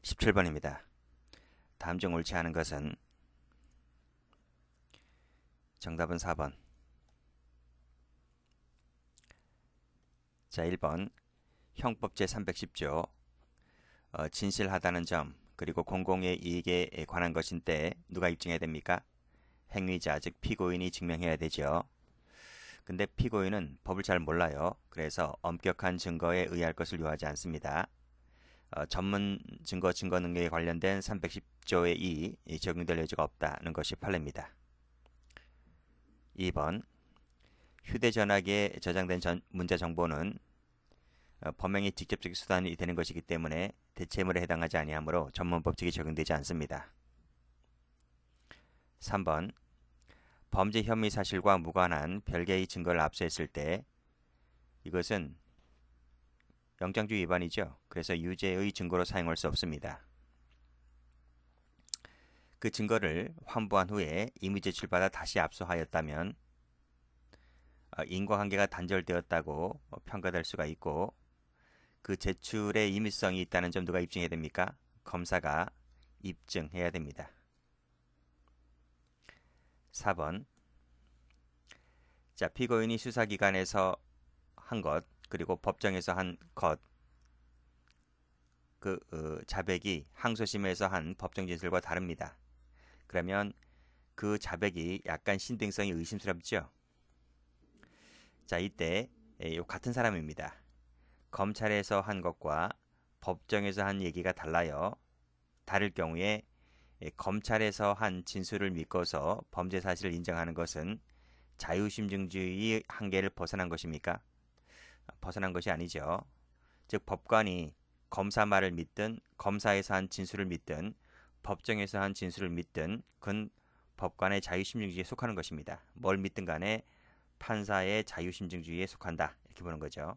17번입니다. 다음 중 옳지 않은 것은 정답은 4번. 자, 1번 형법 제310조 진실하다는 점 그리고 공공의 이익에 관한 것인데 누가 입증해야 됩니까? 행위자 즉 피고인이 증명해야 되죠. 근데 피고인은 법을 잘 몰라요. 그래서 엄격한 증거에 의할 것을 요하지 않습니다. 전문 증거 능력에 관련된 310조의 2 적용될 여지가 없다는 것이 판례입니다. 2번 휴대전화기에 저장된 문자 정보는 범행의 직접적인 수단이 되는 것이기 때문에 대체물에 해당하지 아니하므로 전문법칙이 적용되지 않습니다. 3번 범죄 혐의 사실과 무관한 별개의 증거를 압수했을 때 이것은 영장주의 위반이죠. 그래서 유죄의 증거로 사용할 수 없습니다. 그 증거를 환부한 후에 임의 제출받아 다시 압수하였다면 인과관계가 단절되었다고 평가될 수가 있고 그 제출에 임의성이 있다는 점 누가 입증해야 됩니까? 검사가 입증해야 됩니다. 4번 자, 피고인이 수사기관에서 한 것 그리고 법정에서 한 것 그 자백이 항소심에서 한 법정 진술과 다릅니다. 그러면 그 자백이 약간 신빙성이 의심스럽죠? 자, 이때 같은 사람입니다. 검찰에서 한 것과 법정에서 한 얘기가 달라요. 다를 경우에 검찰에서 한 진술을 믿고서 범죄 사실을 인정하는 것은 자유심증주의 한계를 벗어난 것입니까? 벗어난 것이 아니죠. 즉 법관이 검사 말을 믿든 검사에서 한 진술을 믿든 법정에서 한 진술을 믿든 그건 법관의 자유심증주의에 속하는 것입니다. 뭘 믿든 간에 판사의 자유심증주의에 속한다 이렇게 보는 거죠.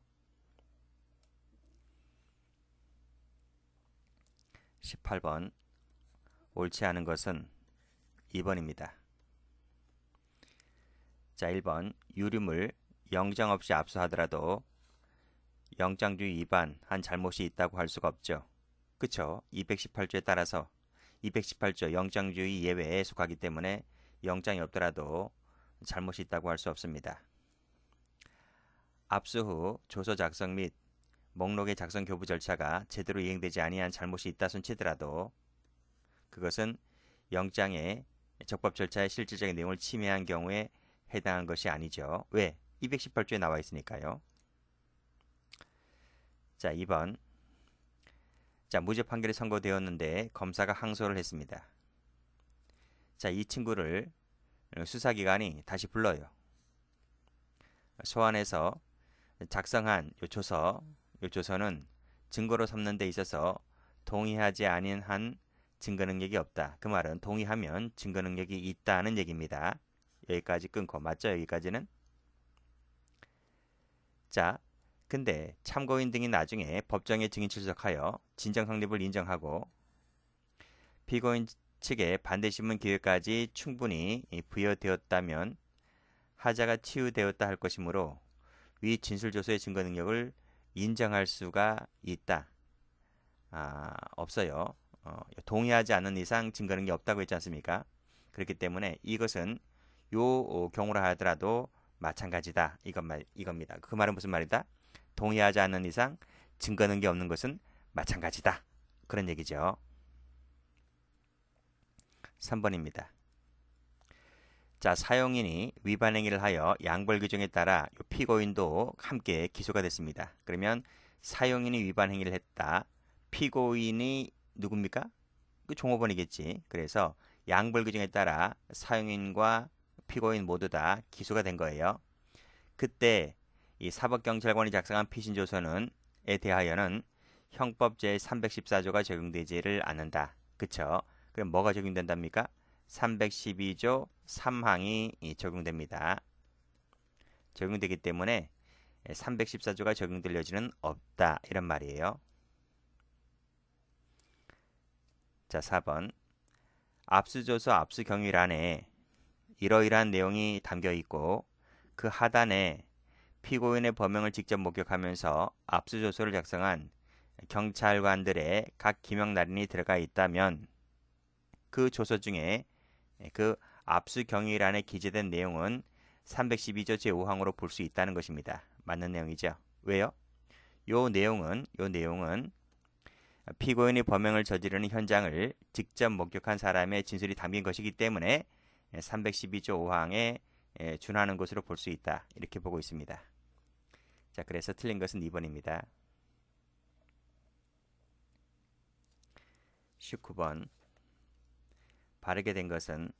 18번 옳지 않은 것은 2번입니다. 자, 1번 유류물 영장 없이 압수하더라도 영장주의 위반한 잘못이 있다고 할 수가 없죠. 그쵸? 218조에 따라서 218조 영장주의 예외에 속하기 때문에 영장이 없더라도 잘못이 있다고 할 수 없습니다. 압수 후 조서 작성 및 목록의 작성 교부 절차가 제대로 이행되지 아니한 잘못이 있다 손치더라도 그것은 영장의 적법 절차의 실질적인 내용을 침해한 경우에 해당한 것이 아니죠. 왜? 218조에 나와 있으니까요. 자, 2번. 자, 무죄 판결이 선고되었는데 검사가 항소를 했습니다. 자, 이 친구를 수사기관이 다시 불러요. 소환해서 작성한 요 조서는 증거로 삼는 데 있어서 동의하지 아닌 한 증거 능력이 없다. 그 말은 동의하면 증거 능력이 있다는 얘기입니다. 여기까지 끊고 맞죠? 여기까지는? 자, 근데 참고인 등이 나중에 법정에 증인 출석하여 진정 성립을 인정하고 피고인 측의 반대 신문 기회까지 충분히 부여되었다면 하자가 치유되었다 할 것이므로 위 진술조서의 증거 능력을 인정할 수가 있다. 없어요. 동의하지 않는 이상 증거 능력이 없다고 했지 않습니까? 그렇기 때문에 이것은 요 경우라 하더라도 마찬가지다. 이겁니다. 그 말은 무슨 말이다? 동의하지 않는 이상 증거 능력이 없는 것은 마찬가지다. 그런 얘기죠. 3번입니다. 자, 사용인이 위반 행위를 하여 양벌 규정에 따라 피고인도 함께 기소가 됐습니다. 그러면 사용인이 위반 행위를 했다. 피고인이 누굽니까? 그 종업원이겠지. 그래서 양벌 규정에 따라 사용인과 피고인 모두 다 기소가 된 거예요. 그때 이 사법경찰관이 작성한 피신조서에 대하여는 형법 제314조가 적용되지를 않는다. 그쵸? 그럼 뭐가 적용된답니까? 312조 3항이 적용됩니다. 적용되기 때문에 314조가 적용될 여지는 없다. 이런 말이에요. 자, 4번. 압수조서 압수경위란에 이러이러한 내용이 담겨 있고 그 하단에 피고인의 범행을 직접 목격하면서 압수조서를 작성한 경찰관들의 각 기명 날인이 들어가 있다면 그 조서 중에 그 압수 경위란에 기재된 내용은 312조 제5항으로 볼 수 있다는 것입니다. 맞는 내용이죠. 왜요? 요 내용은 피고인이 범행을 저지르는 현장을 직접 목격한 사람의 진술이 담긴 것이기 때문에 312조 5항에 준하는 것으로 볼 수 있다. 이렇게 보고 있습니다. 자, 그래서 틀린 것은 2번입니다. 19번. 바르게 된 것은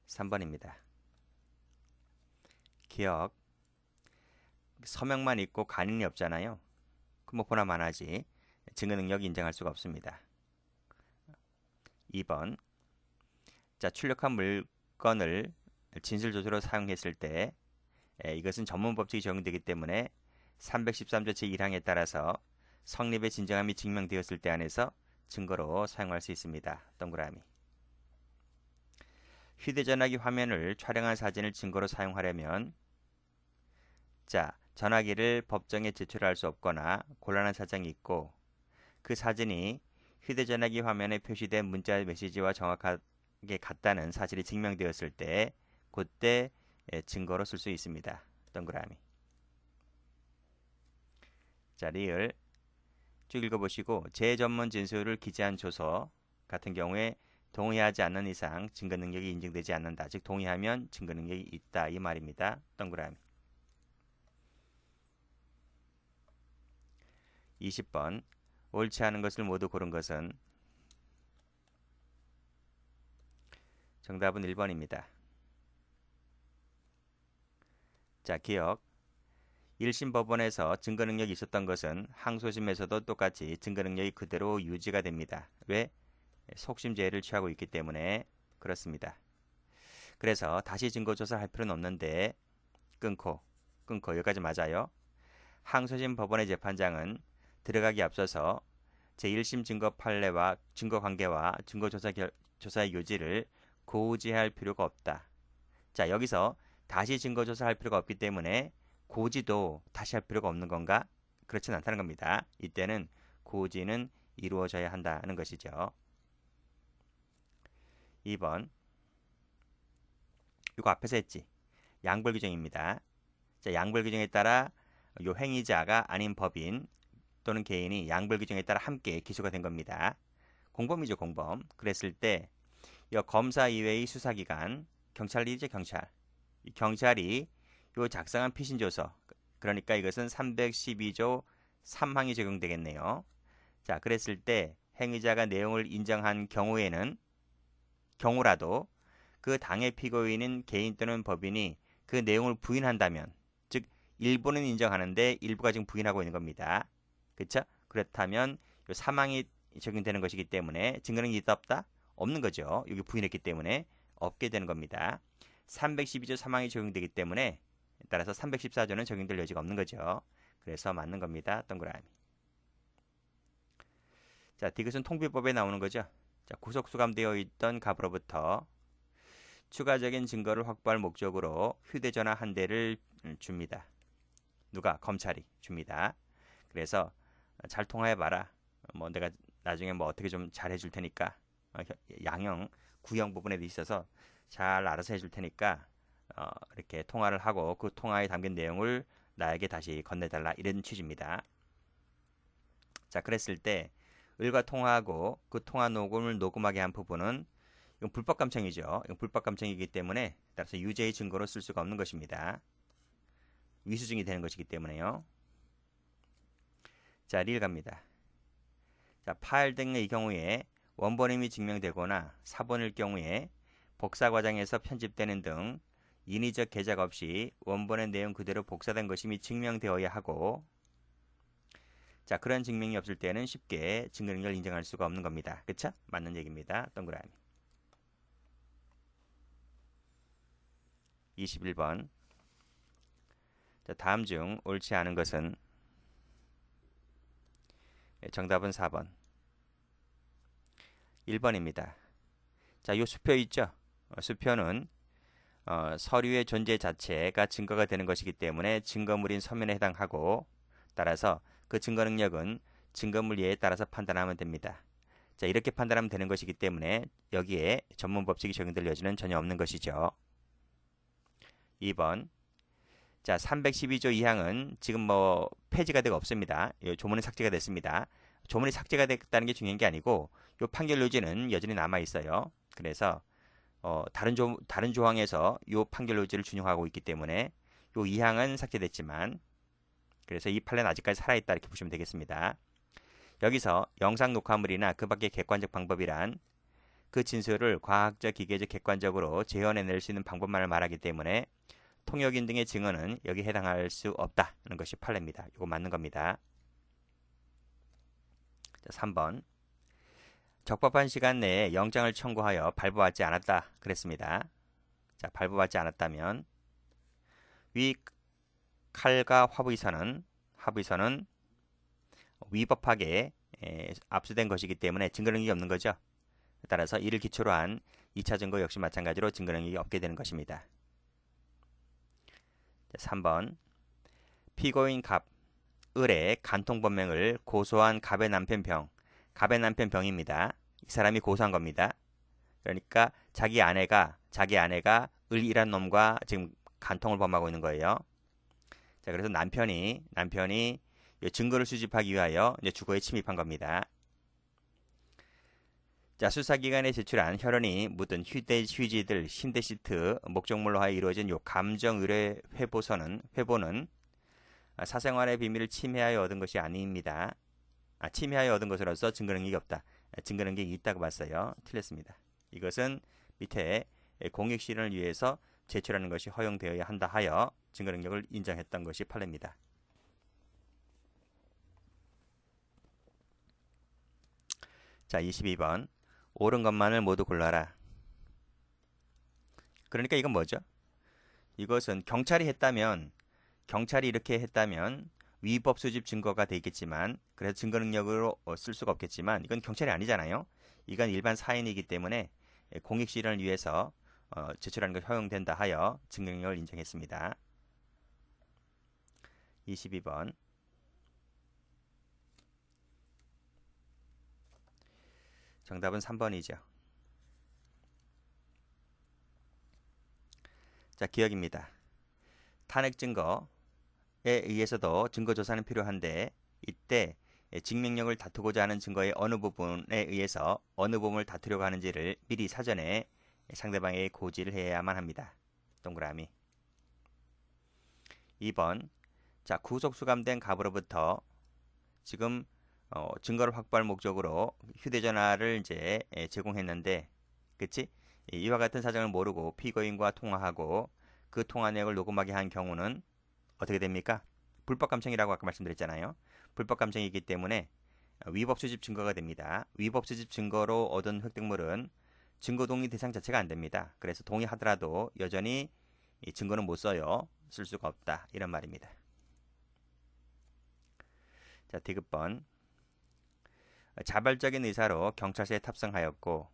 3번입니다. 기억. 서명만 있고 간인이 없잖아요. 뭐 보나만 하지 증거 능력 인정할 수가 없습니다. 2번. 자, 출력한 물건을 진술 조서로 사용했을 때 이것은 전문 법칙이 적용되기 때문에 313조 제1항에 따라서 성립의 진정함이 증명되었을 때 안에서 증거로 사용할 수 있습니다. 동그라미. 휴대전화기 화면을 촬영한 사진을 증거로 사용하려면 자, 전화기를 법정에 제출할 수 없거나 곤란한 사정이 있고 그 사진이 휴대전화기 화면에 표시된 문자 메시지와 정확하게 같다는 사실이 증명되었을 때 그때 증거로 쓸 수 있습니다. 동그라미. 자, 리을 쭉 읽어보시고 제전문 진술을 기재한 조서 같은 경우에 동의하지 않는 이상 증거 능력이 인정되지 않는다. 즉 동의하면 증거 능력이 있다 이 말입니다. 동그라미. 20번. 옳지 않은 것을 모두 고른 것은 정답은 1번입니다. 자, 기억. 1심 법원에서 증거 능력이 있었던 것은 항소심에서도 똑같이 증거 능력이 그대로 유지가 됩니다. 왜? 속심제를 취하고 있기 때문에 그렇습니다. 그래서 다시 증거 조사할 필요는 없는데 끊고 여기까지 맞아요. 항소심 법원의 재판장은 들어가기 앞서서 제1심 증거 판례와 증거 관계와 증거 조사의 요지를 고지할 필요가 없다. 자, 여기서 다시 증거 조사할 필요가 없기 때문에 고지도 다시 할 필요가 없는 건가? 그렇진 않다는 겁니다. 이때는 고지는 이루어져야 한다는 것이죠. 2번. 이거 앞에서 했지. 양벌 규정입니다. 자, 양벌 규정에 따라 요 행위자가 아닌 법인 또는 개인이 양벌 규정에 따라 함께 기소가 된 겁니다. 공범이죠, 공범. 그랬을 때 이 검사 이외의 수사기관, 경찰이죠, 경찰. 이 경찰이 요 작성한 피신 조서, 그러니까 이것은 312조 3항이 적용되겠네요. 자, 그랬을 때 행위자가 내용을 인정한 경우라도 그 당의 피고인인 개인 또는 법인이 그 내용을 부인한다면, 즉 일부는 인정하는데 일부가 지금 부인하고 있는 겁니다. 그렇죠? 그렇다면 요 3항이 적용되는 것이기 때문에 증거는 있다 없다? 없는 거죠. 여기 부인했기 때문에 없게 되는 겁니다. 312조 3항이 적용되기 때문에 따라서 314조는 적용될 여지가 없는 거죠. 그래서 맞는 겁니다. 동그라미. 자, 디귿은 통비법에 나오는 거죠. 자, 구속 수감되어 있던 갑으로부터 추가적인 증거를 확보할 목적으로 휴대전화 한 대를 줍니다. 누가? 검찰이 줍니다. 그래서 잘 통화해봐라. 뭐 내가 나중에 뭐 어떻게 좀 잘 해줄 테니까 양형, 구형 부분에 있어서 잘 알아서 해줄 테니까 이렇게 통화를 하고 그 통화에 담긴 내용을 나에게 다시 건네달라 이런 취지입니다. 자, 그랬을 때 을과 통화하고 그 통화 녹음을 녹음하게 한 부분은 이건 불법 감청이죠. 이건 불법 감청이기 때문에 따라서 유죄의 증거로 쓸 수가 없는 것입니다. 위수증이 되는 것이기 때문에요. 자, 리를 갑니다. 자, 파일 등의 경우에 원본임이 증명되거나 사본일 경우에 복사 과정에서 편집되는 등 인위적 개작 없이 원본의 내용 그대로 복사된 것임이 증명되어야 하고, 자, 그런 증명이 없을 때는 쉽게 증거 능력을 인정할 수가 없는 겁니다. 그쵸? 맞는 얘기입니다. 동그라미. 21번. 자, 다음 중 옳지 않은 것은 정답은 4번. 1번입니다. 자, 요 수표 있죠? 수표는 서류의 존재 자체가 증거가 되는 것이기 때문에 증거물인 서면에 해당하고 따라서 그 증거 능력은 증거물 예에 따라서 판단하면 됩니다. 자, 이렇게 판단하면 되는 것이기 때문에 여기에 전문 법칙이 적용될 여지는 전혀 없는 것이죠. 2번. 자, 312조 2항은 지금 뭐 폐지가 되고 없습니다. 조문이 삭제가 됐습니다. 조문이 삭제가 됐다는 게 중요한 게 아니고 이 판결 요지는 여전히 남아 있어요. 그래서 다른 조항에서 이 판결 요지를 준용하고 있기 때문에 이 2항은 삭제됐지만 그래서 이 판례는 아직까지 살아있다 이렇게 보시면 되겠습니다. 여기서 영상 녹화물이나 그 밖의 객관적 방법이란 그 진술을 과학적, 기계적, 객관적으로 재현해낼 수 있는 방법만을 말하기 때문에 통역인 등의 증언은 여기 해당할 수 없다는 것이 판례입니다. 이거 맞는 겁니다. 자, 3번. 적법한 시간 내에 영장을 청구하여 발부받지 않았다 그랬습니다. 자, 발부받지 않았다면 위 칼과 화부이선은 위법하게 압수된 것이기 때문에 증거 능력이 없는 거죠. 따라서 이를 기초로 한 2차 증거 역시 마찬가지로 증거 능력이 없게 되는 것입니다. 3번. 피고인 을의 간통범행을 고소한 갑의 남편 병입니다. 이 사람이 고소한 겁니다. 그러니까 자기 아내가 을이란 놈과 지금 간통을 범하고 있는 거예요. 자, 그래서 남편이 증거를 수집하기 위하여 이제 주거에 침입한 겁니다. 자, 수사기관에 제출한 혈흔이 묻은 휴지들, 신데시트 목적물로 하여 이루어진 요 감정 의뢰 회보는 사생활의 비밀을 침해하여 얻은 것이 아닙니다. 침해하여 얻은 것으로서 증거 능력이 없다. 증거 능력이 있다고 봤어요. 틀렸습니다. 이것은 밑에 공익 실현을 위해서 제출하는 것이 허용되어야 한다 하여 증거 능력을 인정했던 것이 판례입니다. 자, 22번. 옳은 것만을 모두 골라라. 그러니까 이건 뭐죠? 이것은 경찰이 이렇게 했다면 위법 수집 증거가 되겠지만 그래서 증거 능력으로 쓸 수가 없겠지만 이건 경찰이 아니잖아요. 이건 일반 사인이기 때문에 공익 실현을 위해서 제출하는 것 허용된다 하여 증거 능력을 인정했습니다. 22번. 정답은 3번이죠. 자, 기억입니다. 탄핵 증거에 의해서도 증거 조사는 필요한데 이때 증명력을 다투고자 하는 증거의 어느 부분에 의해서 어느 부분을 다투려고 하는지를 미리 사전에 상대방에게 고지를 해야만 합니다. 동그라미. 2번. 자, 구속 수감된 갑으로부터 지금 증거를 확보할 목적으로 휴대전화를 이제 제공했는데, 그치? 이와 같은 사정을 모르고 피고인과 통화하고 그 통화 내역을 녹음하게 한 경우는 어떻게 됩니까? 불법 감청이라고 아까 말씀드렸잖아요. 불법 감청이기 때문에 위법 수집 증거가 됩니다. 위법 수집 증거로 얻은 획득물은 증거 동의 대상 자체가 안 됩니다. 그래서 동의하더라도 여전히 이 증거는 못 써요. 쓸 수가 없다. 이런 말입니다. 자, 디귿번. 자발적인 의사로 경찰서에 탑승하였고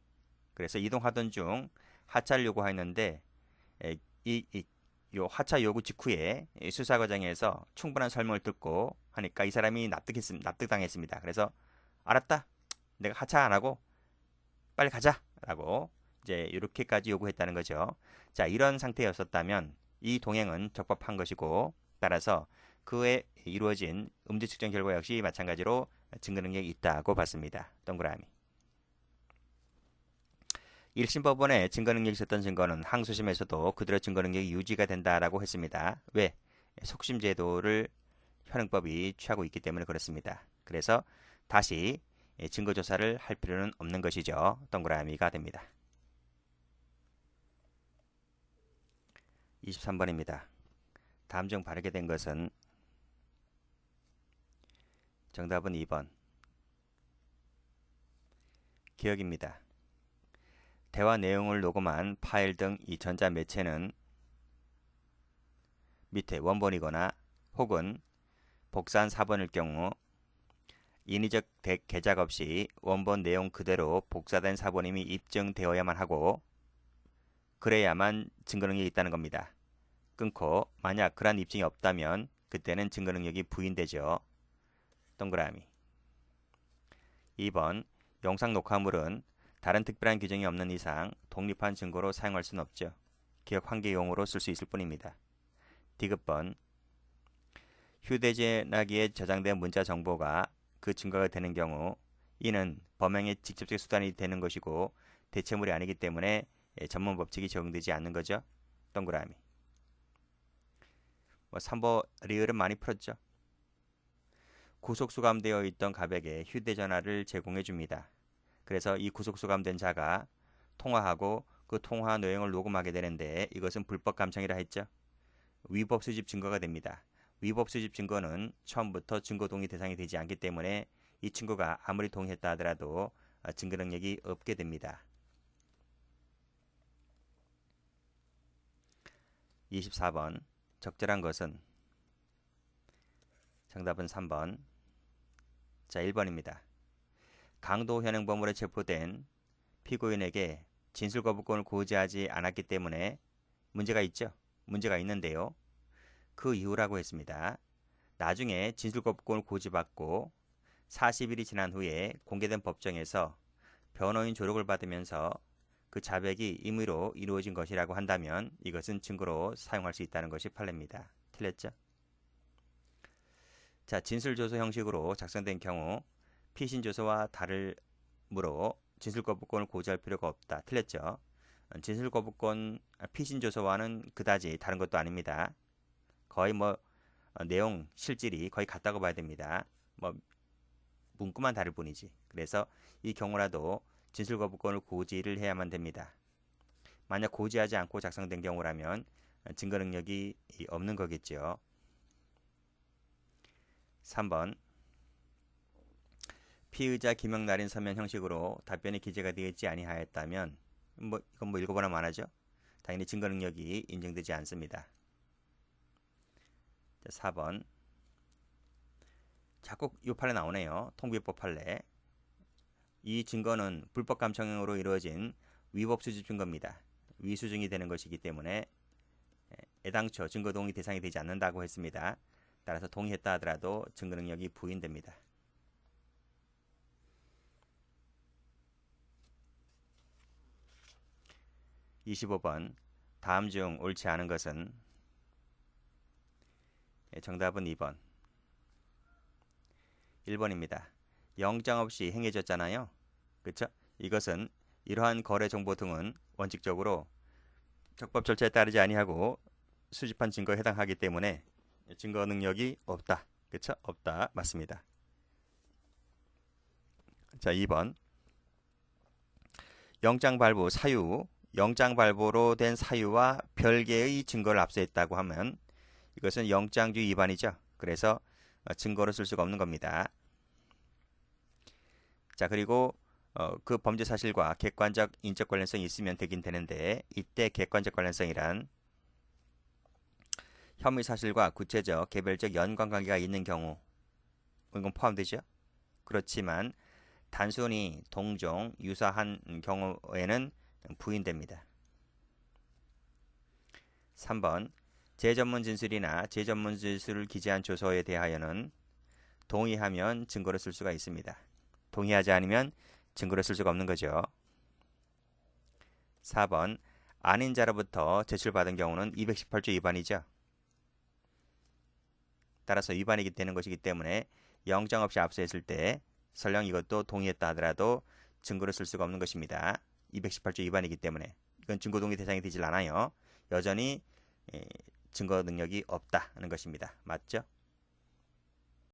그래서 이동하던 중 하차를 요구하였는데 요 하차 요구 직후에 수사 과정에서 충분한 설명을 듣고 하니까 이 사람이 납득당했습니다. 그래서 알았다. 내가 하차 안 하고 빨리 가자라고 이제 이렇게까지 요구했다는 거죠. 자, 이런 상태였었다면 이 동행은 적법한 것이고 따라서 그에 이루어진 음주 측정 결과 역시 마찬가지로 증거 능력이 있다고 봤습니다. 동그라미. 1심 법원에 증거 능력이 있었던 증거는 항소심에서도 그대로 증거 능력이 유지가 된다라고 했습니다. 왜? 속심 제도를 현행법이 취하고 있기 때문에 그렇습니다. 그래서 다시 증거 조사를 할 필요는 없는 것이죠. 동그라미가 됩니다. 23번입니다. 다음 중 바르게 된 것은 정답은 2번. 기억입니다. 대화 내용을 녹음한 파일 등 이 전자 매체는 밑에 원본이거나 혹은 복사한 4번일 경우 인위적 개작 없이 원본 내용 그대로 복사된 4번임이 입증되어야만 하고 그래야만 증거 능력이 있다는 겁니다. 끊고 만약 그러한 입증이 없다면 그때는 증거 능력이 부인되죠. 동그라미. 2번 영상 녹화물은 다른 특별한 규정이 없는 이상 독립한 증거로 사용할 수는 없죠. 기억 환기용으로 쓸 수 있을 뿐입니다. 디귿번 휴대전화기에 저장된 문자 정보가 그 증거가 되는 경우 이는 범행의 직접적 수단이 되는 것이고 대체물이 아니기 때문에 전문 법칙이 적용되지 않는 거죠. 동그라미. 3번 리을은 많이 풀었죠. 구속 수감되어 있던 갑에게 휴대전화를 제공해 줍니다. 그래서 이 구속 수감된 자가 통화하고 그 통화 내용을 녹음하게 되는데 이것은 불법 감청이라 했죠. 위법 수집 증거가 됩니다. 위법 수집 증거는 처음부터 증거 동의 대상이 되지 않기 때문에 이 친구가 아무리 동의했다 하더라도 증거 능력이 없게 됩니다. 24번 적절한 것은 정답은 3번. 자, 1번입니다. 강도 현행범으로 체포된 피고인에게 진술거부권을 고지하지 않았기 때문에 문제가 있죠. 문제가 있는데요. 그 이유라고 했습니다. 나중에 진술거부권을 고지받고 40일이 지난 후에 공개된 법정에서 변호인 조력을 받으면서 그 자백이 임의로 이루어진 것이라고 한다면 이것은 증거로 사용할 수 있다는 것이 판례입니다. 틀렸죠? 자, 진술조서 형식으로 작성된 경우 피신조서와 다르므로 진술거부권을 고지할 필요가 없다. 틀렸죠? 진술거부권 피신조서와는 그다지 다른 것도 아닙니다. 거의 내용 실질이 거의 같다고 봐야 됩니다. 문구만 다를 뿐이지. 그래서 이 경우라도 진술거부권을 고지를 해야만 됩니다. 만약 고지하지 않고 작성된 경우라면 증거 능력이 없는 거겠죠. 3번 피의자 기명날인 서면 형식으로 답변이 기재가 되어 있지 아니하였다면 이건 읽어보나 말하죠. 당연히 증거 능력이 인정되지 않습니다. 4번 자꾸 이 판례 나오네요. 통비법 판례. 이 증거는 불법 감청으로 이루어진 위법 수집 증거입니다. 위수증이 되는 것이기 때문에 애당초 증거 동의 대상이 되지 않는다고 했습니다. 따라서 동의했다 하더라도 증거 능력이 부인됩니다. 25번 다음 중 옳지 않은 것은 정답은 2번. 1번입니다. 영장 없이 행해졌잖아요. 그렇죠? 이것은 이러한 거래 정보 등은 원칙적으로 적법 절차에 따르지 아니하고 수집한 증거에 해당하기 때문에 증거 능력이 없다. 그렇죠? 없다. 맞습니다. 자, 2번. 영장 발부 사유, 영장 발부로 된 사유와 별개의 증거를 압수했다고 하면 이것은 영장주의 위반이죠. 그래서 증거로 쓸 수가 없는 겁니다. 자, 그리고 그 범죄 사실과 객관적 인적 관련성이 있으면 되긴 되는데 이때 객관적 관련성이란 혐의 사실과 구체적 개별적 연관관계가 있는 경우 이건 포함되죠. 그렇지만 단순히 동종 유사한 경우에는 부인됩니다. 3번 제전문 진술이나 제전문 진술을 기재한 조서에 대하여는 동의하면 증거로 쓸 수가 있습니다. 동의하지 않으면 증거로 쓸 수가 없는 거죠. 4번 아닌 자로부터 제출받은 경우는 218조 위반이죠. 따라서 위반이 되는 것이기 때문에 영장 없이 압수했을 때 설령 이것도 동의했다 하더라도 증거로 쓸 수가 없는 것입니다. 218조 위반이기 때문에 이건 증거 동의 대상이 되질 않아요. 여전히 증거 능력이 없다는 것입니다. 맞죠?